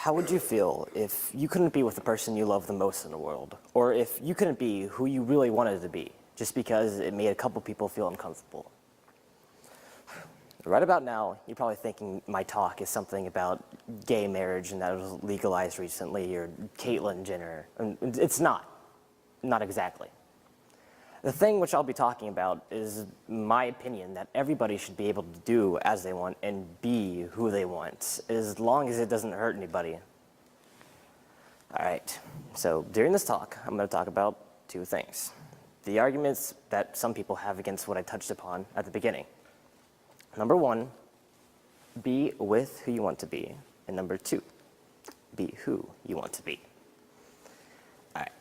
How would you feel if you couldn't be with the person you love the most in the world? Or if you couldn't be who you really wanted to be, just because it made a couple people feel uncomfortable? Right about now, you're probably thinking my talk is something about gay marriage and that it was legalized recently, or Caitlyn Jenner. And it's not. Not exactly. The thing which I'll be talking about is my opinion that everybody should be able to do as they want and be who they want, as long as it doesn't hurt anybody. All right, so during this talk, I'm going to talk about two things. The arguments that some people have against what I touched upon at the beginning. Number one, be with who you want to be. And number two, be who you want to be. All right.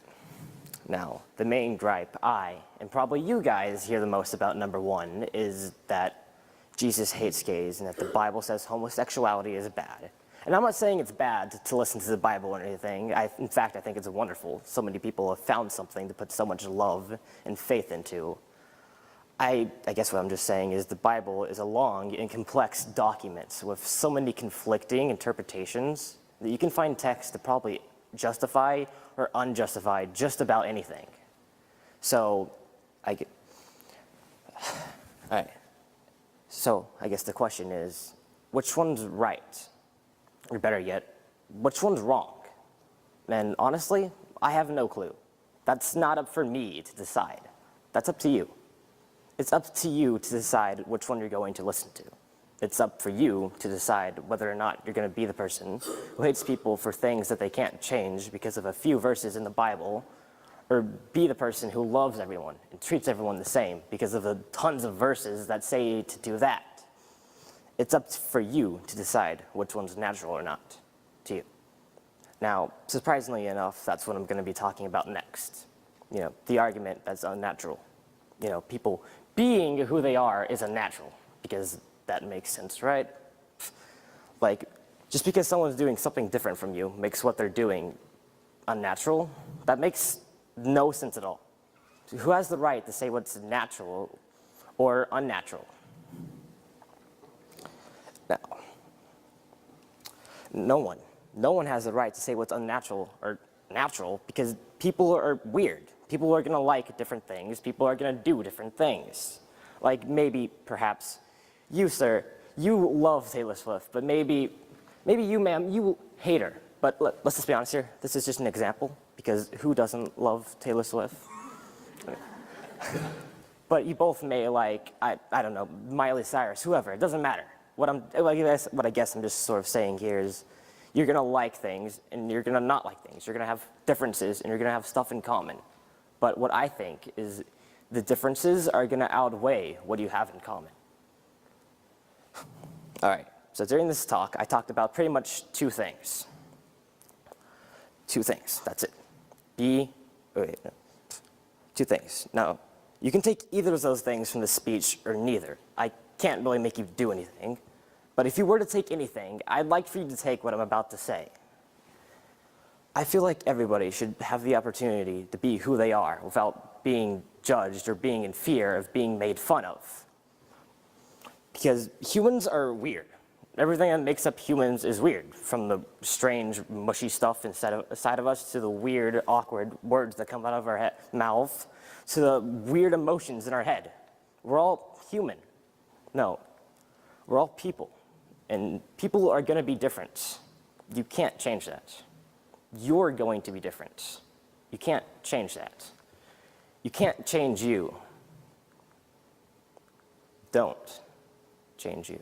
Now, the main gripe I, and probably you guys, hear the most about number one is that Jesus hates gays and that the Bible says homosexuality is bad. And I'm not saying it's bad to listen to the Bible or anything. In fact, I think it's wonderful. So many people have found something to put so much love and faith into. I guess what I'm just saying is the Bible is a long and complex document with so many conflicting interpretations that you can find text to probably justify or unjustify just about anything. So, all right. So, I guess the question is, which one's right? Or better yet, which one's wrong? And honestly, I have no clue. That's not up for me to decide. That's up to you. It's up to you to decide which one you're going to listen to. It's up for you to decide whether or not you're going to be the person who hates people for things that they can't change because of a few verses in the Bible, or be the person who loves everyone and treats everyone the same because of the tons of verses that say to do that. It's up for you to decide which one's natural or not to you. Now, surprisingly enough, that's what I'm going to be talking about next. You know, the argument that's unnatural. You know, people being who they are is unnatural, because that makes sense, right? Like, just because someone's doing something different from you makes what they're doing unnatural. That makes no sense at all. Who has the right to say what's natural or unnatural? Now, no one. No one has the right to say what's unnatural or natural, because people are weird. People are going to like different things. People are going to do different things. Like maybe, perhaps, you, sir, you love Taylor Swift, but maybe you, ma'am, you hate her. But let's just be honest here. This is just an example, because who doesn't love Taylor Swift? But you both may like, I don't know, Miley Cyrus, whoever. It doesn't matter. What I guess I'm just sort of saying here is, you're going to like things, and you're going to not like things. You're going to have differences, and you're going to have stuff in common. But what I think is the differences are going to outweigh what you have in common. All right, so during this talk, I talked about pretty much two things. Two things, that's it. Two things. Now, you can take either of those things from the speech or neither. I can't really make you do anything. But if you were to take anything, I'd like for you to take what I'm about to say. I feel like everybody should have the opportunity to be who they are without being judged or being in fear of being made fun of. Because humans are weird. Everything that makes up humans is weird, from the strange, mushy stuff inside of us to the weird, awkward words that come out of our mouth to the weird emotions in our head. We're all human. No, we're all people. And people are going to be different. You can't change that. You're going to be different. You can't change that. You can't change you. Don't change you.